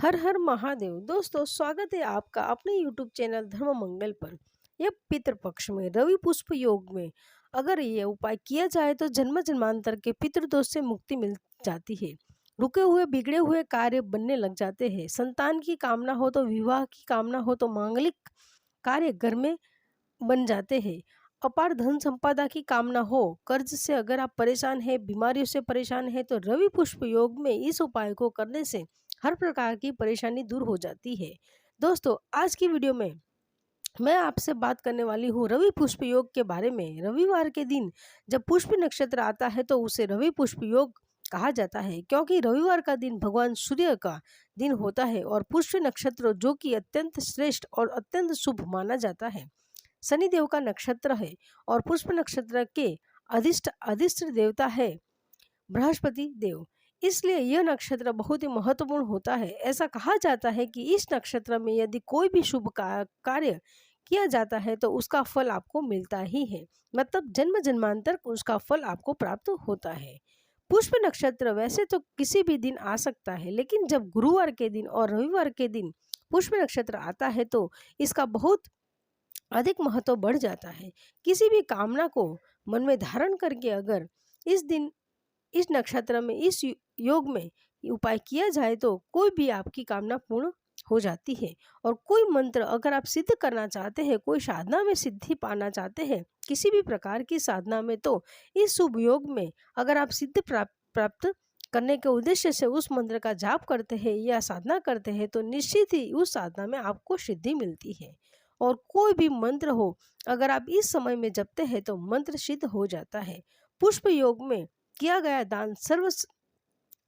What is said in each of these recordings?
हर हर महादेव। दोस्तों, स्वागत है आपका अपने YouTube चैनल धर्म मंगल पर। यह पितृपक्ष में रवि पुष्प योग में अगर ये उपाय किया जाए तो जन्म जन्मांतर के पितृदोष से मुक्ति मिल जाती है। रुके हुए बिगड़े हुए कार्य बनने लग जाते हैं। संतान की कामना हो तो विवाह की कामना हो तो मांगलिक कार्य घर में बन जाते हैं। अपार धन संपदा की कामना हो, कर्ज से अगर आप परेशान हैं, बीमारियों से परेशान हैं, तो रवि पुष्प योग में इस उपाय को करने से हर प्रकार की परेशानी दूर हो जाती है। दोस्तों, आज की वीडियो में मैं आपसे बात करने वाली हूँ रवि पुष्प योग के बारे में। रविवार के दिन जब पुष्प नक्षत्र आता है तो उसे रवि पुष्प योग कहा जाता है, क्योंकि रविवार का दिन भगवान सूर्य का दिन होता है और पुष्प नक्षत्र जो कि अत्यंत श्रेष्ठ और अत्यंत शुभ माना जाता है, शनिदेव का नक्षत्र है और पुष्प नक्षत्र के अधिष्ट देवता है बृहस्पति देव। इसलिए यह नक्षत्र बहुत ही महत्वपूर्ण होता है। ऐसा कहा जाता है कि इस नक्षत्र में यदि कोई भी शुभ कार्य किया जाता है तो उसका फल आपको मिलता ही है, मतलब जन्म जन्मांतर उसका फल आपको प्राप्त होता है। पुष्प नक्षत्र वैसे तो किसी भी दिन आ सकता है, लेकिन जब गुरुवार के दिन और रविवार के दिन पुष्प नक्षत्र आता है तो इसका बहुत अधिक महत्व बढ़ जाता है। किसी भी कामना को मन में धारण करके अगर इस दिन इस नक्षत्र में इस योग में उपाय किया जाए तो कोई भी आपकी कामना पूर्ण हो जाती है। और कोई मंत्र अगर आप सिद्ध करना चाहते हैं, कोई साधना में सिद्धि पाना चाहते हैं, किसी भी प्रकार की साधना में, तो इस शुभ योग में अगर आप सिद्ध प्राप्त करने के उद्देश्य से उस मंत्र का जाप करते हैं या साधना करते हैं तो निश्चित ही उस साधना में आपको सिद्धि मिलती है। और कोई भी मंत्र हो, अगर आप इस समय में जपते हैं तो मंत्र सिद्ध हो जाता है। पुष्प योग में किया गया दान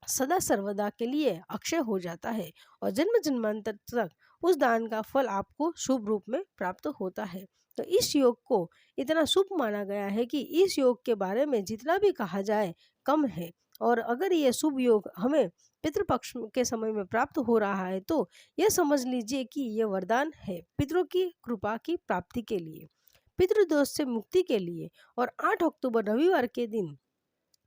सदा सर्वदा के लिए अक्षय हो जाता है और जन्म जन्मांतर तक उस दान का फल आपको शुभ रूप में प्राप्त होता है। तो इस योग को इतना शुभ माना गया है कि इस योग के बारे में जितना भी कहा जाए कम है। और अगर ये शुभ योग हमें पितृपक्ष के समय में प्राप्त हो रहा है तो यह समझ लीजिए कि यह वरदान है पितरों की कृपा की प्राप्ति के लिए, पितृदोष से मुक्ति के लिए। और 8 अक्टूबर रविवार के दिन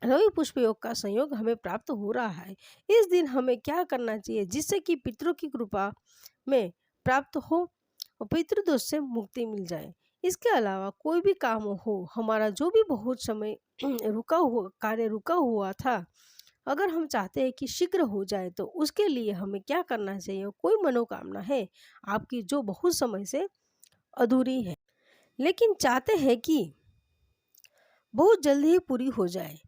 रवि पुष्प योग का संयोग हमें प्राप्त हो रहा है। इस दिन हमें क्या करना चाहिए जिससे कि पितरों की कृपा में प्राप्त हो और पितृदोष से मुक्ति मिल जाए। इसके अलावा कोई भी काम हो, हमारा जो भी बहुत समय रुका हुआ था, अगर हम चाहते हैं कि शीघ्र हो जाए तो उसके लिए हमें क्या करना चाहिए। कोई मनोकामना है आपकी जो बहुत समय से अधूरी है, लेकिन चाहते हैं कि बहुत जल्दी ही पूरी हो जाए,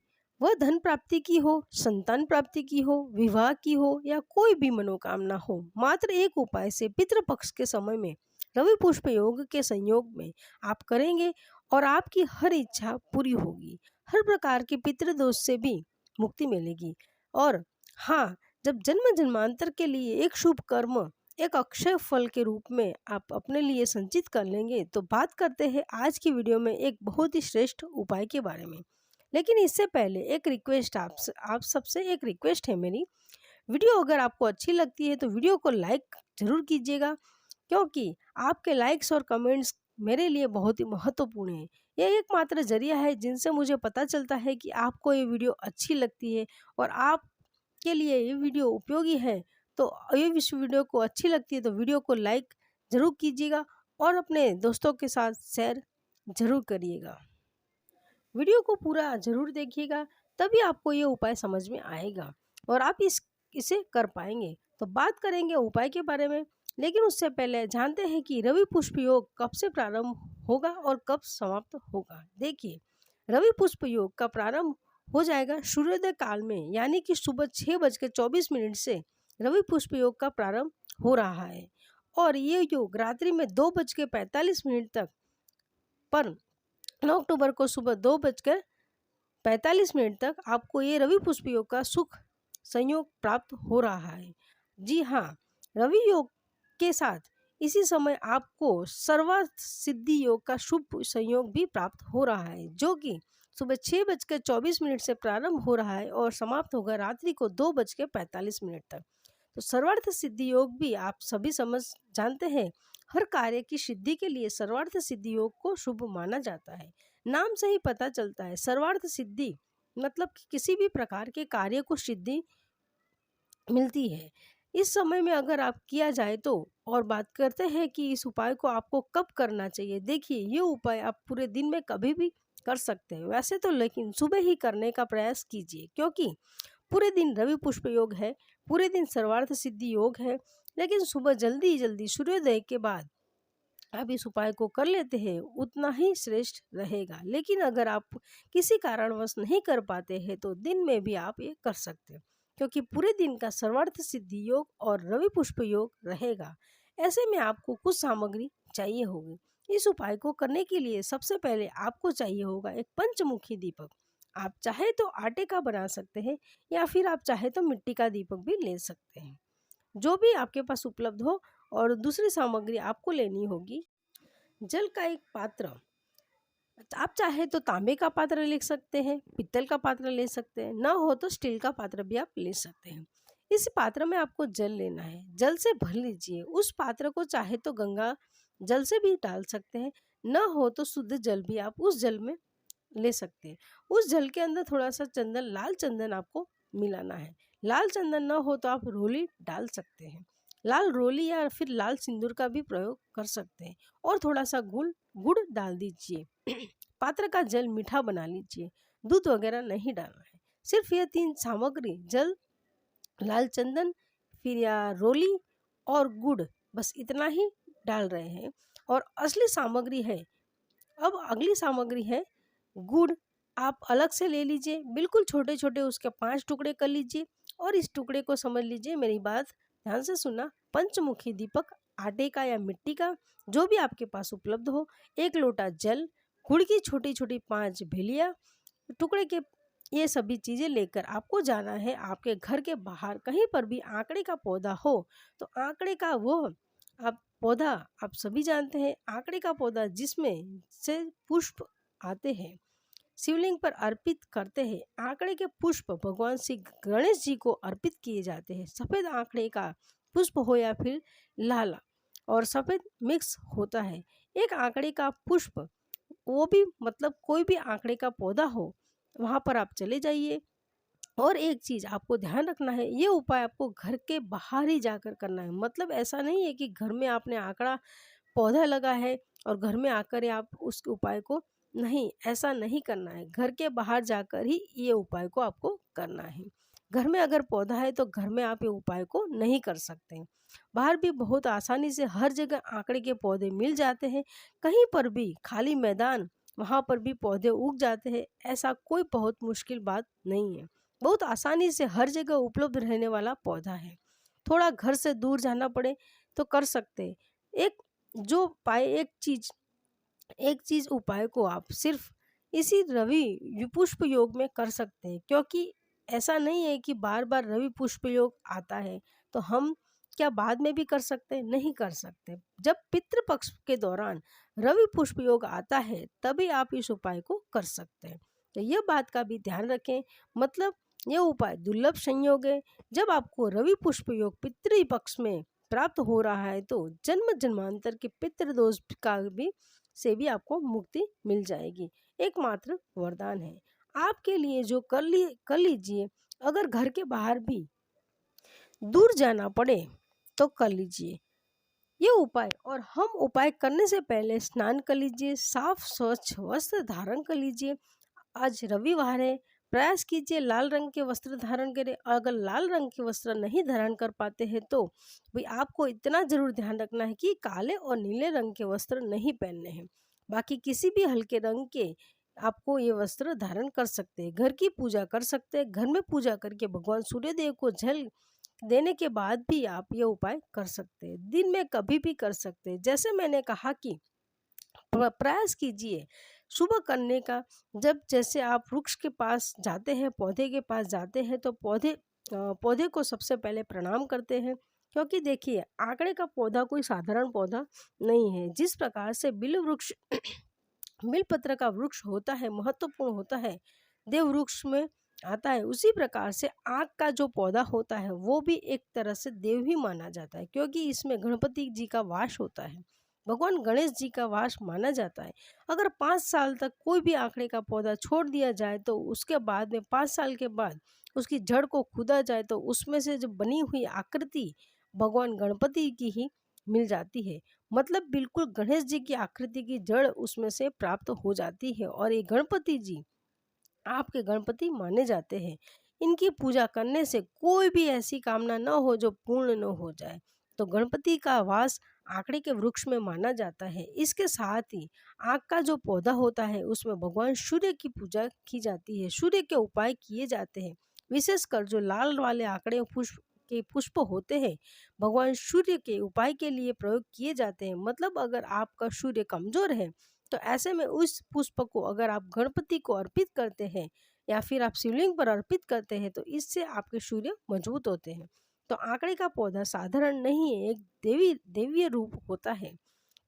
वह धन प्राप्ति की हो, संतान प्राप्ति की हो, विवाह की हो या कोई भी मनोकामना हो, मात्र एक उपाय से पितृपक्ष के समय में रवि पुष्प योग के संयोग में आप करेंगे और आपकी हर इच्छा पूरी होगी। हर प्रकार के पितृदोष से भी मुक्ति मिलेगी। और हाँ, जब जन्म जन्मांतर के लिए एक शुभ कर्म एक अक्षय फल के रूप में आप अपने लिए संचित कर लेंगे, तो बात करते हैं आज की वीडियो में एक बहुत ही श्रेष्ठ उपाय के बारे में। लेकिन इससे पहले एक रिक्वेस्ट, आप सबसे एक रिक्वेस्ट है मेरी। वीडियो अगर आपको अच्छी लगती है तो वीडियो को लाइक जरूर कीजिएगा, क्योंकि आपके लाइक्स और कमेंट्स मेरे लिए बहुत ही महत्वपूर्ण है। यह एकमात्र जरिया है जिनसे मुझे पता चलता है कि आपको ये वीडियो अच्छी लगती है और आपके लिए ये वीडियो उपयोगी है। तो ये इस वीडियो को अच्छी लगती है तो वीडियो को लाइक जरूर कीजिएगा और अपने दोस्तों के साथ शेयर जरूर करिएगा। वीडियो को पूरा जरूर देखिएगा, तभी आपको ये उपाय समझ में आएगा और आप इसे कर पाएंगे। तो बात करेंगे उपाय के बारे में, लेकिन उससे पहले जानते हैं कि रवि पुष्प योग कब से प्रारंभ होगा और कब समाप्त होगा। देखिए, रवि पुष्प योग का प्रारंभ हो जाएगा सूर्योदय काल में, यानी कि सुबह 6:24 से रवि पुष्प योग का प्रारंभ हो रहा है और ये योग रात्रि में 2:45 तक, पर 9 अक्टूबर को सुबह 2:45 तक आपको ये रवि पुष्प योग का सुख संयोग प्राप्त हो रहा है। जी हाँ, रवि योग के साथ इसी समय आपको सर्वार्थ सिद्धि योग का शुभ संयोग भी प्राप्त हो रहा है, जो कि सुबह 6:24 से प्रारंभ हो रहा है और समाप्त होगा रात्रि को 2:45 तक। तो सर्वार्थ सिद्धि योग भी आप सभी जानते हैं, हर कार्य की सिद्धि के लिए सर्वार्थ सिद्धि योग को शुभ माना जाता है। नाम से ही पता चलता है, सर्वार्थ सिद्धि मतलब कि किसी भी प्रकार के कार्य को सिद्धि मिलती है। इस समय में अगर आप किया जाए तो। और बात करते हैं कि इस उपाय को आपको कब करना चाहिए। देखिए, ये उपाय आप पूरे दिन में कभी भी कर सकते हैं वैसे तो, लेकिन सुबह ही करने का प्रयास कीजिए, क्योंकि पूरे दिन रवि पुष्प योग है, पूरे दिन सर्वार्थ सिद्धि योग है। लेकिन सुबह जल्दी जल्दी सूर्योदय के बाद आप इस उपाय को कर लेते हैं, उतना ही श्रेष्ठ रहेगा। लेकिन अगर आप किसी कारणवश नहीं कर पाते हैं तो दिन में भी आप ये कर सकते हैं, क्योंकि पूरे दिन का सर्वार्थ सिद्धि योग और रवि पुष्प योग रहेगा। ऐसे में आपको कुछ सामग्री चाहिए होगी। इस उपाय को करने के लिए सबसे पहले आपको चाहिए होगा एक पंचमुखी दीपक। आप चाहे तो आटे का बना सकते हैं, या फिर आप चाहे तो मिट्टी का दीपक भी ले सकते हैं, जो भी आपके पास उपलब्ध हो। और दूसरी सामग्री आपको लेनी होगी जल का एक पात्र। आप चाहे तो तांबे का पात्र ले सकते हैं, पित्तल का पात्र ले सकते हैं, ना हो तो स्टील का पात्र भी आप ले सकते हैं। इस पात्र में आपको जल लेना है, जल से भर लीजिए। उस पात्र को चाहे तो गंगा जल से भी डाल सकते हैं, ना हो तो शुद्ध जल भी आप उस जल में ले सकते हैं। उस जल के अंदर थोड़ा सा चंदन, लाल चंदन आपको मिलाना है। लाल चंदन ना हो तो आप रोली डाल सकते हैं, लाल रोली या फिर लाल सिंदूर का भी प्रयोग कर सकते हैं। और थोड़ा सा गुड़ गुड़ डाल दीजिए। पात्र का जल मीठा बना लीजिए, दूध वगैरह नहीं डालना है। सिर्फ ये तीन सामग्री, जल, लाल चंदन, फिर या रोली और गुड़, बस इतना ही डाल रहे हैं। और असली सामग्री है, अब अगली सामग्री है गुड़। आप अलग से ले लीजिए, बिल्कुल छोटे छोटे उसके 5 टुकड़े कर लीजिए। और इस टुकड़े को समझ लीजिए, मेरी बात ध्यान से सुना। पंचमुखी दीपक आटे का या मिट्टी का, जो भी आपके पास उपलब्ध हो, 1 लोटा जल, गुड़ की छोटी छोटी 5 भेलिया टुकड़े के, ये सभी चीज़ें लेकर आपको जाना है। आपके घर के बाहर कहीं पर भी आंकड़े का पौधा हो तो आंकड़े का वो आप पौधा, आप सभी जानते हैं आंकड़े का पौधा जिसमें से पुष्प आते हैं, शिवलिंग पर अर्पित करते हैं। आंकड़े के पुष्प भगवान श्री गणेश जी को अर्पित किए जाते हैं। सफ़ेद आंकड़े का पुष्प हो या फिर लाल और सफ़ेद मिक्स होता है। एक आंकड़े का पुष्प, वो भी मतलब कोई भी आंकड़े का पौधा हो, वहाँ पर आप चले जाइए। और एक चीज़ आपको ध्यान रखना है, ये उपाय आपको घर के बाहर ही जाकर करना है। मतलब ऐसा नहीं है कि घर में आपने आंकड़ा पौधा लगा है और घर में आकर ही आप उस उपाय को, नहीं, ऐसा नहीं करना है। घर के बाहर जाकर ही ये उपाय को आपको करना है। घर में अगर पौधा है तो घर में आप ये उपाय को नहीं कर सकते। बाहर भी बहुत आसानी से हर जगह आंकड़े के पौधे मिल जाते हैं, कहीं पर भी खाली मैदान, वहाँ पर भी पौधे उग जाते हैं। ऐसा कोई बहुत मुश्किल बात नहीं है, बहुत आसानी से हर जगह उपलब्ध रहने वाला पौधा है। थोड़ा घर से दूर जाना पड़े तो कर सकते हैं। एक जो उपाय, एक चीज उपाय को आप सिर्फ इसी रवि पुष्प योग में कर सकते हैं, क्योंकि ऐसा नहीं है कि बार बार रवि पुष्प योग आता है तो हम क्या बाद में भी कर सकते हैं, नहीं कर सकते। जब पितृ पक्ष के दौरान रवि पुष्प योग आता है तभी आप इस उपाय को कर सकते हैं। तो यह बात का भी ध्यान रखें। मतलब यह उपाय दुर्लभ संयोग है। जब आपको रवि पुष्प योग पितृ पक्ष में प्राप्त हो रहा है तो जन्म जन्मांतर के पितृ दोष का भी से भी आपको मुक्ति मिल जाएगी। एकमात्र वरदान है आपके लिए, जो कर लीजिए। अगर घर के बाहर भी दूर जाना पड़े तो कर लीजिए ये उपाय। और हम उपाय करने से पहले स्नान कर लीजिए, साफ स्वच्छ वस्त्र धारण कर लीजिए। आज रविवार है, प्रयास कीजिए लाल रंग के वस्त्र धारण करें। अगर लाल रंग के वस्त्र नहीं धारण कर पाते हैं तो भाई आपको इतना जरूर ध्यान रखना है कि काले और नीले रंग के वस्त्र नहीं पहनने हैं। बाकी किसी भी हल्के रंग के आपको ये वस्त्र धारण कर सकते हैं। घर की पूजा कर सकते हैं, घर में पूजा करके भगवान सूर्यदेव को जल देने के बाद भी आप ये उपाय कर सकते हैं। दिन में कभी भी कर सकते हैं। जैसे मैंने कहा कि प्रयास कीजिए सुबह करने का। जब जैसे आप वृक्ष के पास जाते हैं, पौधे के पास जाते हैं तो पौधे को सबसे पहले प्रणाम करते हैं, क्योंकि देखिए आंकड़े का पौधा कोई साधारण पौधा नहीं है। जिस प्रकार से बिल वृक्ष बिलपत्र का वृक्ष होता है, महत्वपूर्ण होता है, देव वृक्ष में आता है, उसी प्रकार से आक का जो पौधा होता है वो भी एक तरह से देव ही माना जाता है, क्योंकि इसमें गणपति जी का वास होता है, भगवान गणेश जी का वास माना जाता है। अगर 5 साल तक कोई भी आंकड़े का पौधा छोड़ दिया जाए तो उसके बाद में 5 साल के बाद उसकी जड़ को खोदा जाए तो उसमें से जो बनी हुई आकृति भगवान गणपति की ही मिल जाती है। मतलब बिल्कुल गणेश जी की आकृति की जड़ उसमें से प्राप्त हो जाती है और ये गणपति जी आपके गणपति माने जाते हैं। इनकी पूजा करने से कोई भी ऐसी कामना न हो जो पूर्ण न हो जाए। तो गणपति का वास आकड़े के वृक्ष में माना जाता है। इसके साथ ही आक का जो पौधा होता है उसमें भगवान सूर्य की पूजा की जाती है। सूर्य के उपाय किए जाते हैं। विशेषकर जो लाल वाले आकड़े पुष्प होते हैं भगवान सूर्य के उपाय के लिए प्रयोग किए जाते हैं। मतलब अगर आपका सूर्य कमजोर है तो ऐसे में उस पुष्प को अगर आप गणपति को अर्पित करते हैं या फिर आप शिवलिंग पर अर्पित करते हैं तो इससे आपके सूर्य मजबूत होते हैं। तो आंकड़े का पौधा साधारण नहीं है, एक देवीय रूप होता है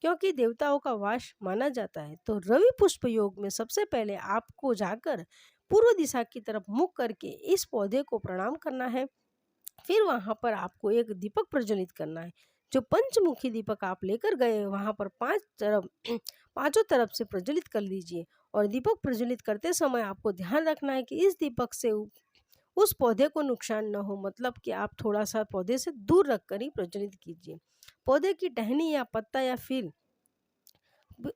क्योंकि देवताओं का वास माना जाता है। तो रवि पुष्प योग में सबसे पहले आपको जाकर पूर्व दिशा की तरफ मुख करके इस पौधे को प्रणाम करना है। फिर वहां पर आपको एक दीपक प्रज्वलित करना है। जो पंचमुखी दीपक आप लेकर गए वहां पर पांचों तरफ से प्रज्वलित कर लीजिए। और दीपक प्रज्वलित करते समय आपको ध्यान रखना है कि इस दीपक से उस पौधे को नुकसान न हो। मतलब कि आप थोड़ा सा पौधे से दूर रखकर ही प्रज्वलित कीजिए। पौधे की टहनी या पत्ता या फिर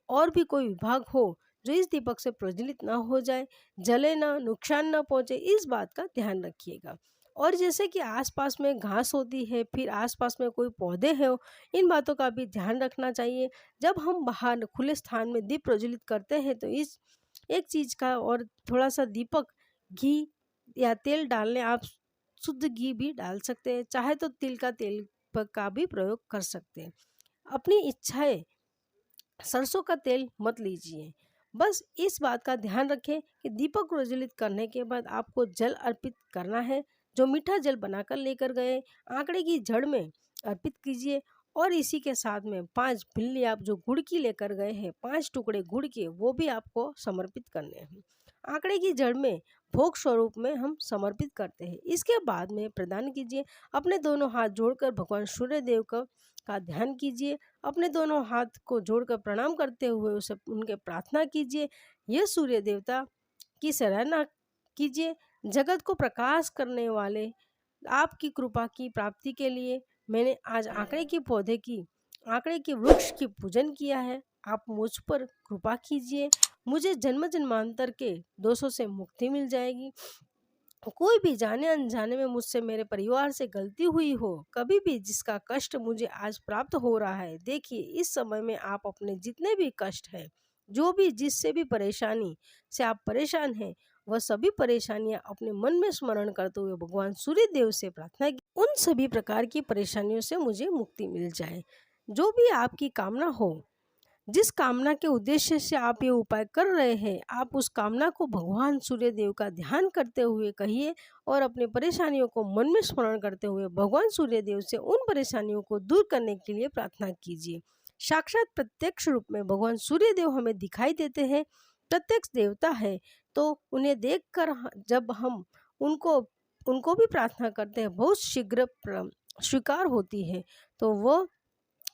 और भी कोई विभाग हो जो इस दीपक से प्रज्वलित ना हो जाए, जले ना, नुकसान ना पहुंचे, इस बात का ध्यान रखिएगा। और जैसे कि आसपास में घास होती है, फिर आसपास में कोई पौधे हैं, इन बातों का भी ध्यान रखना चाहिए। जब हम बाहर खुले स्थान में दीप प्रज्वलित करते हैं तो इस एक चीज का और थोड़ा सा दीपक घी या तेल डालने, आप शुद्ध घी भी डाल सकते हैं, चाहे तो तिल का तेल का भी प्रयोग कर सकते हैं। अपनी इच्छाएं सरसों का तेल मत लीजिए। बस इस बात का ध्यान रखें कि दीपक प्रज्वलित करने के बाद आपको जल अर्पित करना है। जो मीठा जल बनाकर लेकर गए आंकड़े की जड़ में अर्पित कीजिए। और इसी के साथ में 5 बिल्ली आप जो गुड़ की लेकर गए हैं, 5 टुकड़े गुड़ के, वो भी आपको समर्पित करने हैं। आंकड़े की जड़ में भोग स्वरूप में हम समर्पित करते हैं। इसके बाद में प्रदान कीजिए। अपने दोनों हाथ जोड़कर भगवान सूर्य देव का ध्यान कीजिए। अपने दोनों हाथ को जोड़कर प्रणाम करते हुए उसे उनके प्रार्थना कीजिए। यह सूर्य देवता की सराहना कीजिए। जगत को प्रकाश करने वाले आपकी कृपा की प्राप्ति के लिए मैंने आज आंकड़े के वृक्ष की पूजन किया है। आप मुझ पर कृपा कीजिए, मुझे जन्म जन्मांतर के दोषों से मुक्ति मिल जाएगी। कोई भी जाने अनजाने में मुझसे, मेरे परिवार से गलती हुई हो, कभी भी जिसका कष्ट मुझे आज प्राप्त हो रहा है, देखिए इस समय में आप अपने जितने भी कष्ट हैं, जो भी जिससे भी परेशानी से आप परेशान हैं, वह सभी परेशानियां अपने मन में स्मरण करते हुए भगवान सूर्य देव से प्रार्थना की उन सभी प्रकार की परेशानियों से मुझे मुक्ति मिल जाए। जो भी आपकी कामना हो, जिस कामना के उद्देश्य से आप ये उपाय कर रहे हैं, आप उस कामना को भगवान सूर्य देव का ध्यान करते हुए कहिए और अपनी परेशानियों को मन में स्मरण करते हुए भगवान सूर्य देव से उन परेशानियों को दूर करने के लिए प्रार्थना कीजिए। साक्षात प्रत्यक्ष रूप में भगवान सूर्य देव हमें दिखाई देते हैं। प्रत्यक्ष देवता है तो उन्हें देखकर जब हम उनको भी प्रार्थना करते हैं, बहुत शीघ्र स्वीकार होती है। तो वो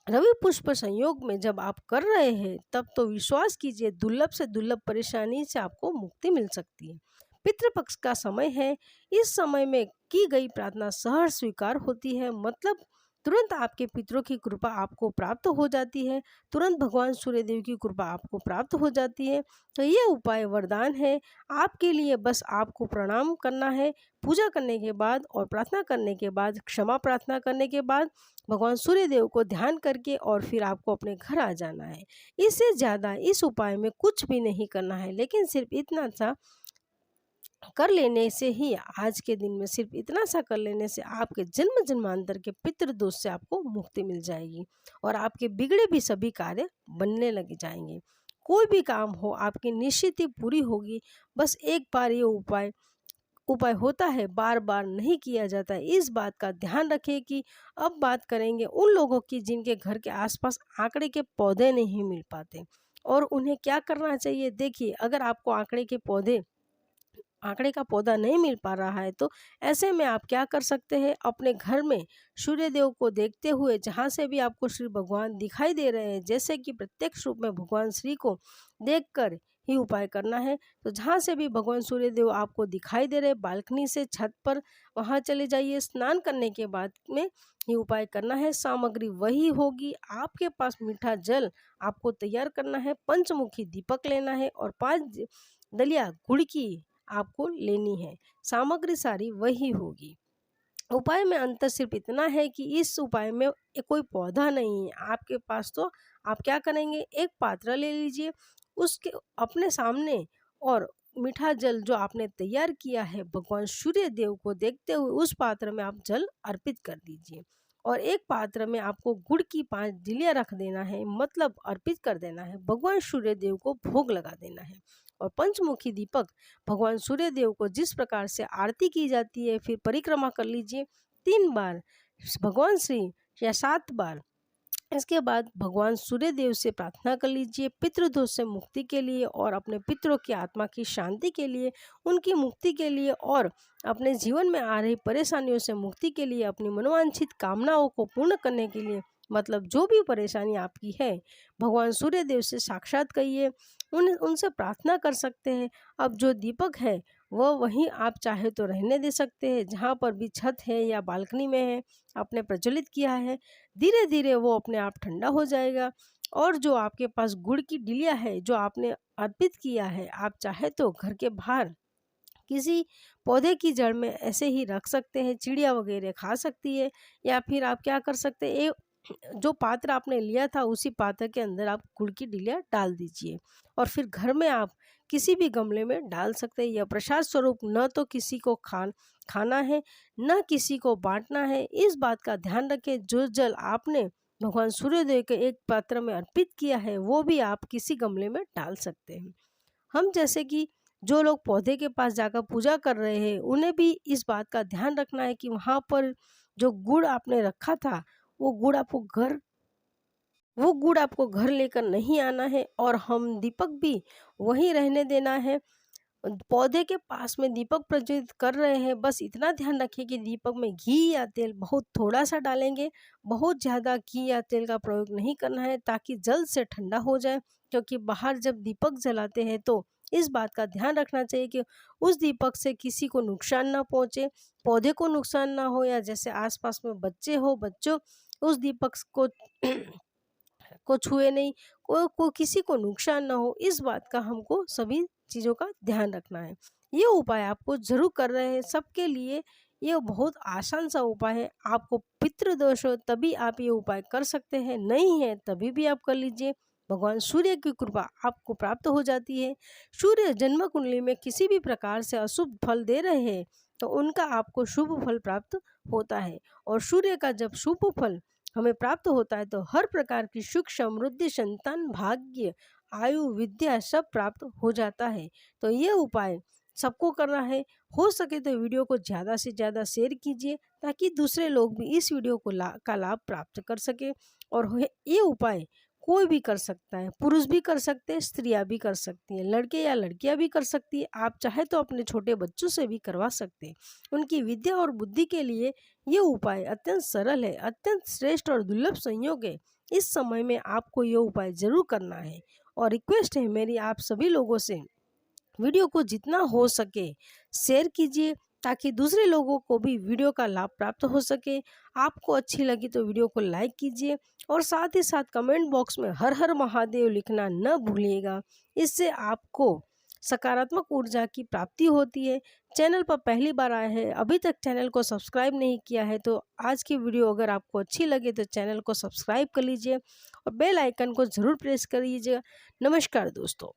रवि पुष्प संयोग में जब आप कर रहे हैं तब तो विश्वास कीजिए दुर्लभ से दुर्लभ परेशानी से आपको मुक्ति मिल सकती है। पितृपक्ष का समय है। इस समय में की गई प्रार्थना सहर्ष स्वीकार होती है। मतलब तुरंत आपके पितरों की कृपा आपको प्राप्त हो जाती है, तुरंत भगवान सूर्यदेव की कृपा आपको प्राप्त हो जाती है। तो ये उपाय वरदान है आपके लिए। बस आपको प्रणाम करना है पूजा करने के बाद और प्रार्थना करने के बाद, क्षमा प्रार्थना करने के बाद भगवान सूर्य देव को ध्यान करके और फिर आपको अपने घर आ जाना है। इससे ज़्यादा इस उपाय में कुछ भी नहीं करना है, लेकिन सिर्फ इतना सा कर लेने से ही, आज के दिन में सिर्फ इतना सा कर लेने से आपके जन्म जन्मांतर के पितृ दोष से आपको मुक्ति मिल जाएगी और आपके बिगड़े भी सभी कार्य बनने लग जाएंगे। कोई भी काम हो आपकी निश्चित ही पूरी होगी। बस एक बार ये उपाय होता है, बार बार नहीं किया जाता। इस बात का ध्यान रखें कि अब बात करेंगे उन लोगों की जिनके घर के आसपास आंकड़े के पौधे नहीं मिल पाते और उन्हें क्या करना चाहिए। देखिए, अगर आपको आंकड़े का पौधा नहीं मिल पा रहा है तो ऐसे में आप क्या कर सकते हैं, अपने घर में सूर्य देव को देखते हुए जहाँ से भी आपको श्री भगवान दिखाई दे रहे हैं, जैसे कि प्रत्यक्ष रूप में भगवान श्री को देखकर ही उपाय करना है। तो जहाँ से भी भगवान सूर्यदेव आपको दिखाई दे रहे, बालकनी से छत पर, वहाँ चले जाइए। स्नान करने के बाद में ये उपाय करना है। सामग्री वही होगी, आपके पास मीठा जल आपको तैयार करना है, पंचमुखी दीपक लेना है और 5 दलिया गुड़ की आपको लेनी है। सामग्री सारी वही होगी। उपाय में अंतर सिर्फ इतना है कि इस उपाय में कोई पौधा नहीं है आपके पास। तो आप क्या करेंगे, एक पात्र ले लीजिए, उसके अपने सामने और मीठा जल जो आपने तैयार किया है भगवान सूर्य देव को देखते हुए उस पात्र में आप जल अर्पित कर दीजिए। और एक पात्र में आपको गुड़ की 5 डिलिया रख देना है, मतलब अर्पित कर देना है, भगवान सूर्य देव को भोग लगा देना है। और पंचमुखी दीपक भगवान सूर्य देव को जिस प्रकार से आरती की जाती है, फिर परिक्रमा कर लीजिए 3 बार भगवान श्री या 7 बार। इसके बाद भगवान सूर्य देव से प्रार्थना कर लीजिए पितृदोष से मुक्ति के लिए और अपने पितरों की आत्मा की शांति के लिए, उनकी मुक्ति के लिए और अपने जीवन में आ रही परेशानियों से मुक्ति के लिए, अपनी मनोवांछित कामनाओं को पूर्ण करने के लिए। मतलब जो भी परेशानी आपकी है भगवान सूर्य देव से साक्षात कहिए, उनसे प्रार्थना कर सकते हैं। अब जो दीपक है वह वहीं आप चाहे तो रहने दे सकते हैं, जहाँ पर भी छत है या बालकनी में है आपने प्रज्वलित किया है। धीरे धीरे वो अपने आप ठंडा हो जाएगा। और जो आपके पास गुड़ की डिलिया है जो आपने अर्पित किया है, आप चाहे तो घर के बाहर किसी पौधे की जड़ में ऐसे ही रख सकते हैं, चिड़िया वगैरह खा सकती है। या फिर आप क्या कर सकते हैं, जो पात्र आपने लिया था उसी पात्र के अंदर आप गुड़ की डिलिया डाल दीजिए और फिर घर में आप किसी भी गमले में डाल सकते हैं। यह प्रसाद स्वरूप न तो किसी को खाना है, न किसी को बांटना है। इस बात का ध्यान रखें, जो जल आपने भगवान सूर्यदेव के एक पात्र में अर्पित किया है वो भी आप किसी गमले में डाल सकते हैं। हम जैसे कि जो लोग पौधे के पास जाकर पूजा कर रहे हैं उन्हें भी इस बात का ध्यान रखना है कि वहाँ पर जो गुड़ आपने रखा था वो गुड़ आपको घर लेकर नहीं आना है। और हम दीपक भी वहीं रहने देना है। पौधे के पास में दीपक प्रज्वलित कर रहे हैं, बस इतना ध्यान रखिए कि दीपक में घी या तेल बहुत थोड़ा सा डालेंगे, बहुत ज़्यादा घी या तेल का प्रयोग नहीं करना है ताकि जल्द से ठंडा हो जाए। क्योंकि बाहर जब दीपक जलाते हैं तो इस बात का ध्यान रखना चाहिए कि उस दीपक से किसी को नुकसान ना पहुँचे, पौधे को नुकसान ना हो, या जैसे आसपास में बच्चे हो, बच्चों उस दीपक को छुए नहीं, को किसी को नुकसान ना हो। इस बात का हमको सभी चीज़ों का ध्यान रखना है। ये उपाय आपको जरूर कर रहे हैं, सबके लिए ये बहुत आसान सा उपाय है। आपको पितृदोष हो तभी आप ये उपाय कर सकते हैं, नहीं है तभी भी आप कर लीजिए। भगवान सूर्य की कृपा आपको प्राप्त हो जाती है। सूर्य जन्म कुंडली में किसी भी प्रकार से अशुभ फल दे रहे हैं तो उनका आपको शुभ फल प्राप्त होता है। और सूर्य का जब शुभ फल हमें प्राप्त होता है तो हर प्रकार की सुख, समृद्धि, संतान, भाग्य, आयु, विद्या सब प्राप्त हो जाता है। तो ये उपाय सबको करना है। हो सके तो वीडियो को ज़्यादा से ज़्यादा शेयर कीजिए ताकि दूसरे लोग भी इस वीडियो को का लाभ प्राप्त कर सके। और ये उपाय कोई भी कर सकता है, पुरुष भी कर सकते हैं, स्त्रियां भी कर सकती हैं, लड़के या लड़कियां भी कर सकती है। आप चाहे तो अपने छोटे बच्चों से भी करवा सकते हैं। उनकी विद्या और बुद्धि के लिए ये उपाय अत्यंत सरल है, अत्यंत श्रेष्ठ और दुर्लभ संयोग है। इस समय में आपको ये उपाय जरूर करना है। और रिक्वेस्ट है मेरी आप सभी लोगों से, वीडियो को जितना हो सके शेयर कीजिए ताकि दूसरे लोगों को भी वीडियो का लाभ प्राप्त हो सके। आपको अच्छी लगी तो वीडियो को लाइक कीजिए और साथ ही साथ कमेंट बॉक्स में हर हर महादेव लिखना न भूलिएगा। इससे आपको सकारात्मक ऊर्जा की प्राप्ति होती है। चैनल पर पहली बार आए हैं, अभी तक चैनल को सब्सक्राइब नहीं किया है तो आज की वीडियो अगर आपको अच्छी लगे तो चैनल को सब्सक्राइब कर लीजिए और बेल आइकन को ज़रूर प्रेस कर लीजिएगा। नमस्कार दोस्तों।